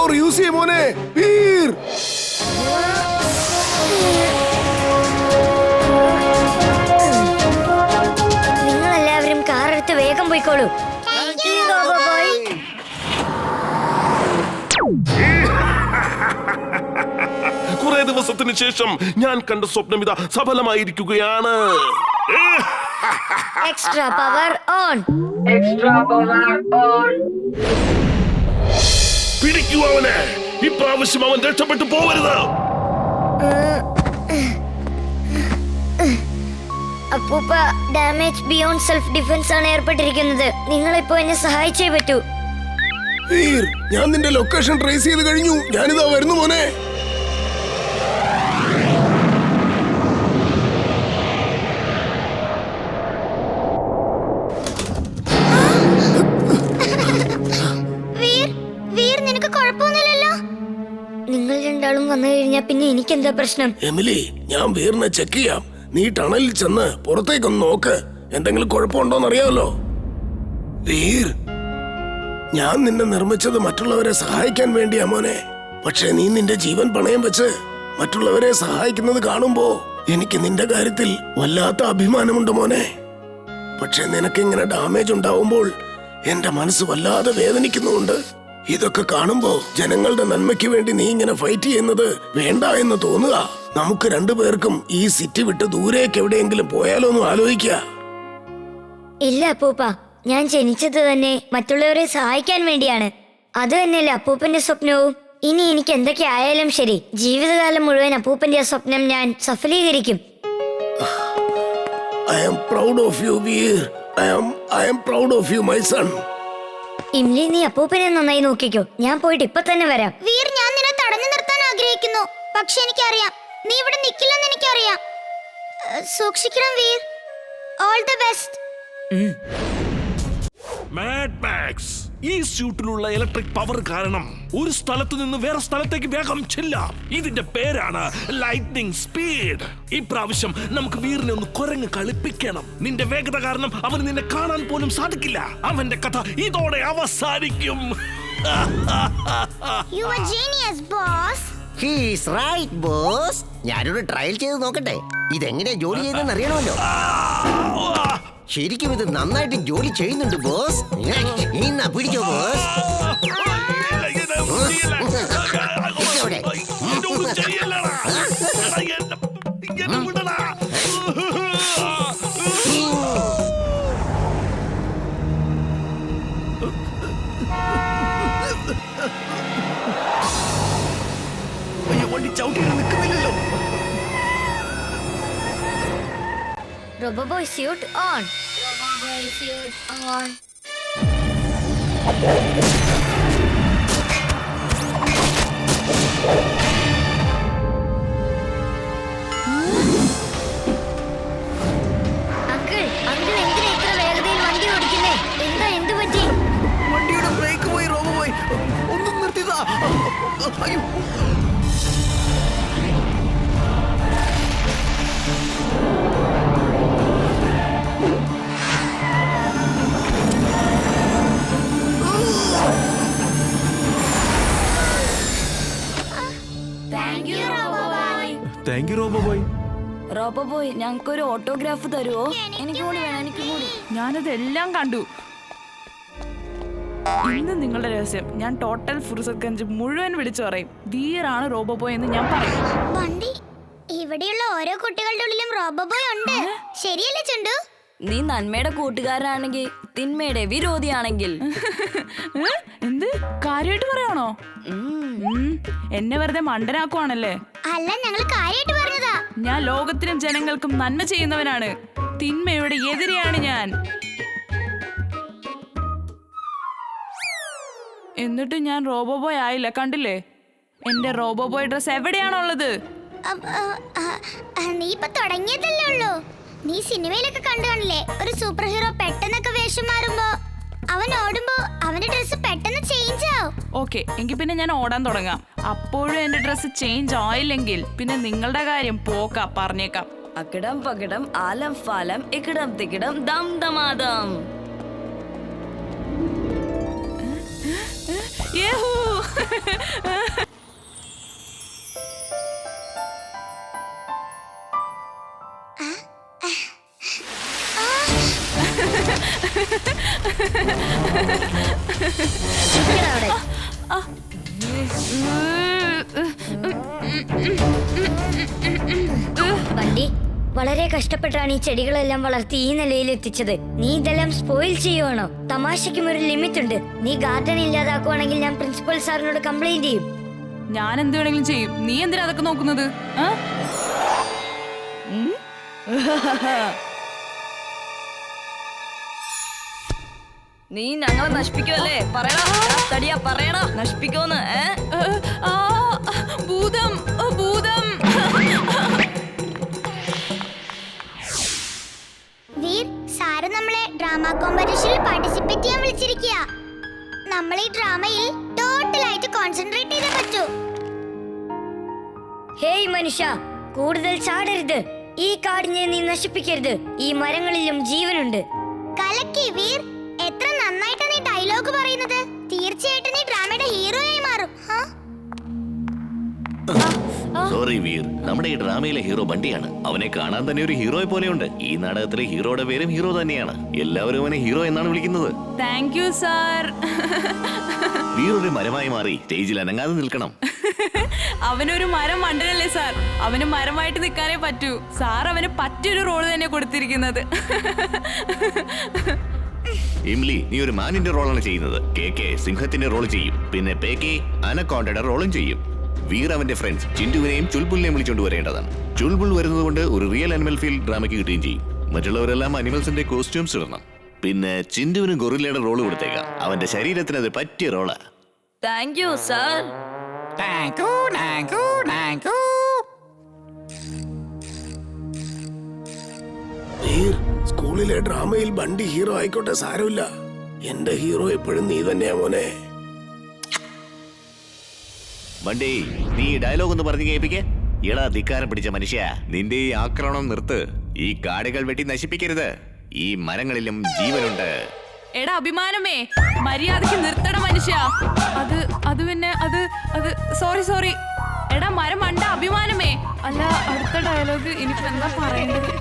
Power use ചെയ്യ മോനെ വീർ. നിങ്ങളെല്ലാവരും കാർ എടുത്ത് വേഗം പോയിക്കോളൂ. കുറെ ദിവസത്തിന് ശേഷം ഞാൻ കണ്ട സ്വപ്നം ഇതാ സഫലമായിരിക്കുകയാണ്. Extra power on. പിടിക്കൂ അവനെ. ഇപ്രാവശ്യം അവൻ രക്ഷപ്പെട്ടു പോവരുത്. അപ്പൂപ്പ ഡാമേജ് ബിയോണ്ട് സെൽഫ് ഡിഫൻസ് ആണ് ഏർപ്പെട്ടിരിക്കുന്നത്. നിങ്ങളിപ്പോ എന്നെ സഹായിച്ചേ പറ്റൂ. വീർ, ഞാൻ നിന്റെ ലൊക്കേഷൻ ട്രേസ് ചെയ്ത് കഴിഞ്ഞു. ഞാനിതാ വരുന്നു മോനെ. നിങ്ങൾ രണ്ടാളും വന്നു കഴിഞ്ഞാ പിന്നെ എനിക്കെന്താ പ്രശ്നം? എമിലി, ഞാൻ വീറിനെ ചെക്ക് ചെയ്യാം. നീ ടണലിൽ ചെന്ന് പുറത്തേക്കൊന്ന് നോക്ക്. എന്തെങ്കിലും കുഴപ്പമുണ്ടോന്ന് അറിയാമല്ലോ. വീർ, ഞാൻ നിന്നെ നിർമ്മിച്ചത് മറ്റുള്ളവരെ സഹായിക്കാൻ വേണ്ടിയാ മോനെ. പക്ഷെ നീ നിന്റെ ജീവൻ പണയം വെച്ച് മറ്റുള്ളവരെ സഹായിക്കുന്നത് കാണുമ്പോ എനിക്ക് നിന്റെ കാര്യത്തിൽ വല്ലാത്ത അഭിമാനമുണ്ട് മോനെ. പക്ഷെ നിനക്കിങ്ങനെ ഡാമേജ് ഉണ്ടാവുമ്പോൾ എന്റെ മനസ്സ് വല്ലാതെ വേദനിക്കുന്നുണ്ട്. ഇതൊക്കെ കാണുമ്പോ ജനങ്ങളുടെ നന്മയ്ക്ക് വേണ്ടി നീ ഇങ്ങനെ ഫൈറ്റ് ചെയ്യുന്നത് വേണ്ട എന്ന് തോന്നുക. നമുക്ക് രണ്ടുപേർക്കും ഈ സിറ്റി വിട്ട് ദൂരേക്ക് എവിടെയെങ്കിലും പോയാലോ എന്ന് ആലോചിക്കുക. ഇല്ല അപ്പൂപ്പ, ഞാൻ ജനിച്ചത് തന്നെ മറ്റുള്ളവരെ സഹായിക്കാൻ വേണ്ടിയാണ്. അത് തന്നെയല്ലേ അപ്പൂപ്പന്റെ സ്വപ്നവും. ഇനി എനിക്ക് എന്തൊക്കെ ആയാലും ശരി, ജീവിതകാലം മുഴുവൻ അപ്പൂപ്പന്റെ ആ സ്വപ്നം ഞാൻ സഫലീകരിക്കും. I am proud of you, Veer. I am proud of you, my son. ഇംലി, നീ അപ്പൂപ്പനെ നന്നായി നോക്കിക്കോ. ഞാൻ പോയിട്ട് ഇപ്പൊ തന്നെ വരാം. വീർ, ഞാൻ നിന്നെ തടഞ്ഞു നിർത്താൻ ആഗ്രഹിക്കുന്നു. പക്ഷെ എനിക്കറിയാം നീ ഇവിടെ നിൽക്കില്ലെന്ന് എനിക്കറിയാം. സൂക്ഷിക്കണം Veer. All the best. Mad Max, ഈ സ്യൂട്ടിലുള്ള ഇലക്ട്രിക് പവർ കാരണം ഒരു സ്ഥലത്ത് നിന്ന് വേറെ സ്ഥലത്തേക്ക് വേഗം ചെല്ലാം. ഇതിന്റെ പേരാണ് ലൈറ്റ്നിങ് സ്പീഡ്. ഇപ്രാവശ്യം നമുക്ക് വീറിനെ ഒന്ന് കുരങ്ങ് കളിപ്പിക്കണം. നിന്റെ വേഗത കാരണം അവന് നിന്നെ കാണാൻ പോലും സാധിക്കില്ല. അവന്റെ കഥ ഇതോടെ അവസാനിക്കും. You are genius, boss. He is right, boss. ഞാനൊരു ട്രയൽ ചെയ്ത് നോക്കട്ടെ. ഇതെങ്ങനെ ജോലി ചെയ്തെന്ന് അറിയണമല്ലോ. ശരിക്കും ഇത് നന്നായിട്ട് ജോലി ചെയ്യുന്നുണ്ട് ബോസ്. ഇന്നാ പിടിച്ചോ ബോസ്. വണ്ടി ചവിട്ടി നിൽക്കുന്നില്ലല്ലോ. റോബോബോയ് സ്യൂട്ട് ഓൺ. അങ്കിൾ, എന്തിനാ ഇത്ര വേഗതയിൽ വണ്ടി ഓടിക്കുന്നേ? എന്ത് പറ്റി? വണ്ടിയുടെ ബ്രേക്ക് പോയി. റോബോബോയ്, ഒന്നും നിർത്തിയതാ. അയ്യോ. Thank you റോബോബോയ്. റോബോബോയ്, ഞങ്ങൾക്കൊരു ഓട്ടോഗ്രാഫ് തരുമോ? എനിക്ക് കൂടി വേണം, എനിക്ക് കൂടി. ഞാനതെല്ലാം കണ്ടു. ഇന്ന് നിങ്ങളുടെ രഹസ്യം ഞാൻ ടോട്ടൽ ഫുർസത്ഗഞ്ച് മുഴുവൻ വിളിച്ചു പറയും. വീറാണ് റോബോബോയ് എന്ന് ഞാൻ പറയും. വണ്ടി, ഇവിടെയുള്ള ഓരോ കുട്ടികളുടെ ഉള്ളിലും റോബോബോയ് ഉണ്ട്. ശരിയല്ലേ ചുണ്ടു? നീ നന്മയുടെ കൂട്ടുകാരനാണെങ്കിൽ തിന്മയുടെ വിരോധിയാണെങ്കിൽ. എന്ത് കാര്യമായിട്ട് പറയാണോ? എന്നെ വെറുതെ മണ്ടനാക്കുവാണല്ലേ? അല്ല, ഞങ്ങൾ കാര്യമായിട്ട് പറഞ്ഞതാ. ഞാൻ ലോകത്തിനും ജനങ്ങൾക്കും നന്മ ചെയ്യുന്നവനാണ്. തിന്മയുടെ എതിരെയാണ് ഞാൻ. എന്നിട്ട് ഞാൻ റോബോബോയ് ആയില്ല. കണ്ടില്ലേ? എന്റെ റോബോബോയ് ഡ്രസ് എവിടെയാണുള്ളത്? നീ ഇപ്പൊ തുടങ്ങിയതല്ലേ ഉള്ളൂ. നീ സിനിമയിലൊക്കെ കണ്ടു കാണില്ലേ, ഒരു സൂപ്പർ ഹീറോ പെട്ടെന്നൊക്കെ വേഷം മാറുമ്പോ അവൻ ഓടുമ്പോ അവന്റെ ഡ്രസ് പെട്ടെന്ന് ചേഞ്ച് ആവും. ഓക്കെ, എങ്കിൽ പിന്നെ ഞാൻ ഓടാൻ തുടങ്ങാം. അപ്പോഴും എന്റെ ഡ്രസ് ചേഞ്ച് ആയില്ലെങ്കിൽ പിന്നെ നിങ്ങളുടെ കാര്യം പോക്കാ. പറഞ്ഞേക്കാം. അക്കിടം പകിടം ആലം ഫാലം ഇക്കിടം തിക്കിടം ദം ദമാദം. യേഹൂ. അവിടെ. ബണ്ടി വളരെ കഷ്ടപ്പെട്ടാണ് ഈ ചെടികളെല്ലാം വളർത്തി ഈ നിലയിൽ എത്തിച്ചത്. നീ ഇതെല്ലാം സ്പോയിൽ ചെയ്യുവാണോ? തമാശയ്ക്കും ഒരു ലിമിറ്റ് ഉണ്ട്. നീ ഗാർഡൻ ഇല്ലാതാക്കുവാണെങ്കിൽ ഞാൻ പ്രിൻസിപ്പൽ സാറിനോട് കംപ്ലൈന്റ് ചെയ്യും. ഞാൻ എന്ത് വേണമെങ്കിലും ചെയ്യും. നീ എന്തിനാ അതൊക്കെ നോക്കുന്നത്? നീ ഞങ്ങളെ നശിപ്പിക്കുമല്ലേ? പറയണ തടിയാ, പറയണ നശിപ്പിക്കുമെന്ന്. ഭൂതം, ഭൂതം. വീർ, സാറ് നമ്മളെ ഡ്രാമ കോമ്പറ്റീഷനിൽ പാർട്ടിസിപ്പേറ്റ് ചെയ്യാൻ വിളിച്ചിരിക്കുക. നമ്മൾ ഈ ഡ്രാമയിൽ ടോട്ടലായിട്ട് കോൺസെൻട്രേറ്റ് ചെയ്തേ പറ്റൂ. ഹേയ് മനുഷ്യ, കൂടുതൽ ചാടരുത്. ഈ കാടിനെ നീ നശിപ്പിക്കരുത്. ഈ മരങ്ങളിലും ജീവനുണ്ട്. കലക്കി വീർ, എത്ര നന്നായിട്ടാണ് നീ ഡയലോഗ് പറയുന്നത്. തീർച്ചയായിട്ടും നീ ഡ്രാമയുടെ ഹീറോയായി മാറും. സോറി വീർ, നമ്മുടെ ഈ ഡ്രാമയിലെ ഹീറോ ബണ്ടിയാണ്. അവനെ കാണാൻ തന്നെ ഒരു ഹീറോയെ പോലെയുണ്ട്. ഈ നാടകത്തിലെ ഹീറോയുടെ പേരും ഹീറോ തന്നെയാണ്. എല്ലാവരും അവനെ ഹീറോ എന്നാണ് വിളിക്കുന്നത്. Thank you sir. വീർ ഒരു മരമായി മാറി സ്റ്റേജിൽ അനങ്ങാതെ നിൽക്കണം. അവനൊരു മരം മണ്ടനല്ലേ സാർ? അവന് മരമായിട്ട് നിൽക്കാനേ പറ്റൂ. സാർ അവന് പറ്റിയൊരു റോള് തന്നെ കൊടുത്തിരിക്കുന്നത്. ഇംലി, നീ ഒരു മാനിന്റെ റോളാണ് ചെയ്യുന്നത്. കെ സിംഹത്തിന്റെ റോൾ ചെയ്യും. പിന്നെ പേക്കെ അനക്കോണ്ടയുടെ റോളും ചെയ്യും. വീർ അവന്റെ ഫ്രണ്ട്സ് ചിന്റുവിനെയും ചുൽബുലിനെയും വിളിച്ചുകൊണ്ട് വരേണ്ടതാണ്. ചുൽബുൾ വരുന്നത് കൊണ്ട് ഒരു റിയൽ അനിമൽ ഫീൽ ഡ്രാമയ്ക്ക് കിട്ടുകയും ചെയ്യും. മറ്റുള്ളവരെല്ലാം അനിമൽസിന്റെ കോസ്റ്റ്യൂംസ് ഇടണം. പിന്നെ ചിന്റുവിന് ഗൊറില്ലയുടെ റോള് കൊടുത്തേക്കാം. അവന്റെ ശരീരത്തിന് അത് പറ്റിയ റോളാ. Thank you sir. വീർ, സ്കൂളിലെ ഡ്രാമയിൽ ബണ്ടി ഹീറോ ആയിക്കോട്ടെ, സാരമില്ല. എന്റെ ഹീറോ എപ്പോഴും നീ തന്നെയാ മോനെ. ബണ്ടി, നീ ഡയലോഗ് ഒന്ന് പറഞ്ഞു കേൾപ്പിക്കേ. എടാ ധിക്കാരം പിടിച്ച മനുഷ്യ, നിന്റെ ഈ ആക്രമണം നിർത്ത്. ഈ കാടുകൾ വെട്ടി നശിപ്പിക്കരുത്. ഈ മരങ്ങളിലും ജീവനുണ്ട്. എടാ അഭിമാനമേ, മര്യാദക്ക് നിർത്തട മനുഷ്യ. അത് പിന്നെ അത് സോറി. എടാ മരം മണ്ട അഭിമാനമേ. അല്ല, അടുത്ത ഡയലോഗ് ഇനിയിപ്പോ എന്താ പറയേണ്ടത്?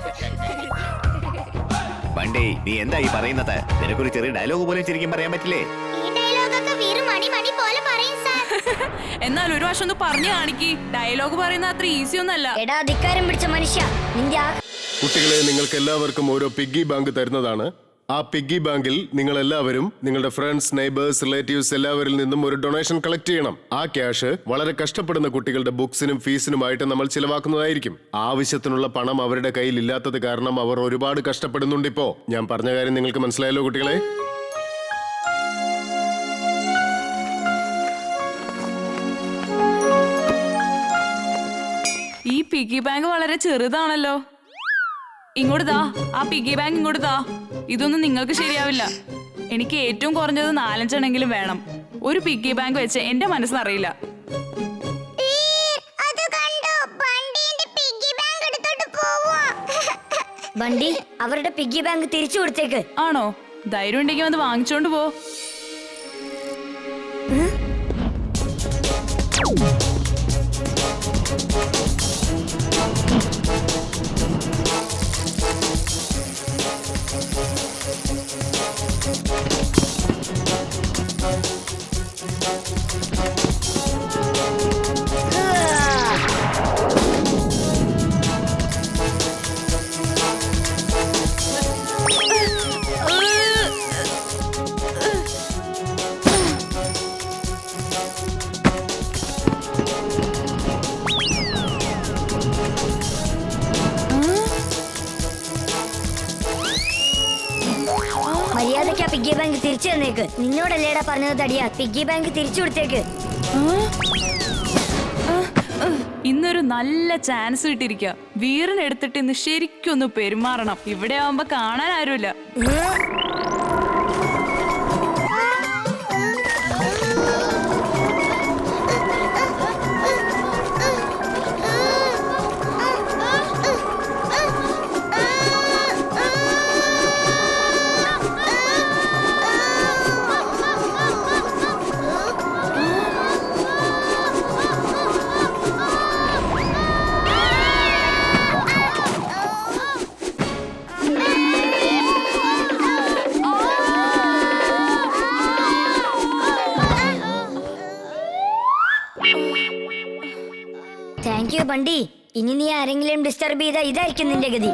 ബണ്ടി, നീ എന്താ ഈ പറയുന്നത്? നിനക്കൊരു ചെറിയ ഡയലോഗ് പോലും ശരിക്കും പറയാൻ പറ്റില്ലേ? ഈ ഡയലോഗൊക്കെ വീർ മണി പോലെ പറയും സാർ. എന്നാൽ ഒരു വർഷം ഒന്ന് പറഞ്ഞു കാണിക്ക്. ഡയലോഗ് പറയുന്ന അത്ര ഈസി ഒന്നല്ല. എടാ ധിക്കാരം പിടിച്ച മനുഷ്യ, നിന്റെ കുട്ടികളെ, നിങ്ങൾക്ക് എല്ലാവർക്കും ഓരോ പിഗ്ഗി ബാങ്ക് തരുന്നതാണ്. ആ പിഗ്ഗി ബാങ്കിൽ നിങ്ങൾ എല്ലാവരും നിങ്ങളുടെ ഫ്രണ്ട്സ്, നെയ്ബേഴ്സ്, റിലേറ്റീവ്സ് എല്ലാവരിൽ നിന്നും ഒരു ഡൊണേഷൻ കളക്ട് ചെയ്യണം. ആ ക്യാഷ് വളരെ കഷ്ടപ്പെടുന്ന കുട്ടികളുടെ ബുക്സിനും ഫീസിനുമായിട്ട് നമ്മൾ ചിലവാക്കുന്നതായിരിക്കും. ആവശ്യത്തിനുള്ള പണം അവരുടെ കയ്യിൽ ഇല്ലാത്തത് കാരണം അവർ ഒരുപാട് കഷ്ടപ്പെടുന്നുണ്ട്. ഇപ്പോ ഞാൻ പറഞ്ഞ കാര്യം നിങ്ങൾക്ക് മനസ്സിലായല്ലോ കുട്ടികളെ? ഈ പിഗ്ഗി ബാങ്ക് വളരെ ചെറുതാണല്ലോ. ഇങ്ങോട്ട് താ, ആ പിഗ്ഗി ബാങ്ക് ഇങ്ങോട്ട് താ. ഇതൊന്നും നിങ്ങൾക്ക് ശരിയാവില്ല. എനിക്ക് ഏറ്റവും കുറഞ്ഞത് 4-5 എണ്ണെങ്കിലും വേണം. ഒരു പിഗ്ഗി ബാങ്ക് വെച്ച് എന്റെ മനസ്സിനറിയില്ല. ബണ്ടി, അവരുടെ പിഗ്ഗി ബാങ്ക് തിരിച്ചു കൊടുത്തേക്ക്. ആണോ? ധൈര്യം ഉണ്ടെങ്കിൽ വന്ന് വാങ്ങിച്ചോണ്ട് പോ. മര്യാദയ്ക്ക് ആ പിഗ്ഗി ബാങ്ക് തിരിച്ചു തന്നേക്ക്. നിന്നോടല്ലേടാ പറഞ്ഞത് തടിയാ, പിഗ്ഗി ബാങ്ക് തിരിച്ചു കൊടുത്തേക്ക്. ഇന്നൊരു നല്ല ചാൻസ് കിട്ടിയിരിക്കുക. വീറിനെടുത്തിട്ട് ഇന്ന് ശരിക്കൊന്ന് പെരുമാറണം. ഇവിടെ ആവുമ്പോ കാണാൻ ആരുമില്ല. ബണ്ടി, ഇനി നീ ആരെങ്കിലും ഡിസ്റ്റർബ് ചെയ്താ ഇതായിരിക്കും നിന്റെ ഗതി.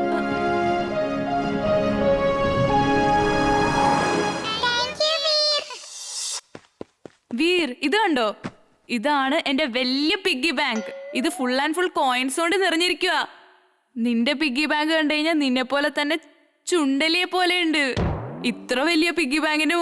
വീർ, ഇത് കണ്ടോ? ഇതാണ് എന്റെ വലിയ പിഗ്ഗി ബാങ്ക്. ഇത് ഫുൾ ആൻഡ് ഫുൾ കോയിൻസ് കൊണ്ട് നിറഞ്ഞിരിക്കുക. നിന്റെ പിഗ്ഗി ബാങ്ക് കണ്ടു കഴിഞ്ഞാൽ നിന്നെ പോലെ തന്നെ ചുണ്ടലിയെ പോലെ ഉണ്ട്. ഇത്ര വലിയ പിഗ്ഗി ബാങ്കിന്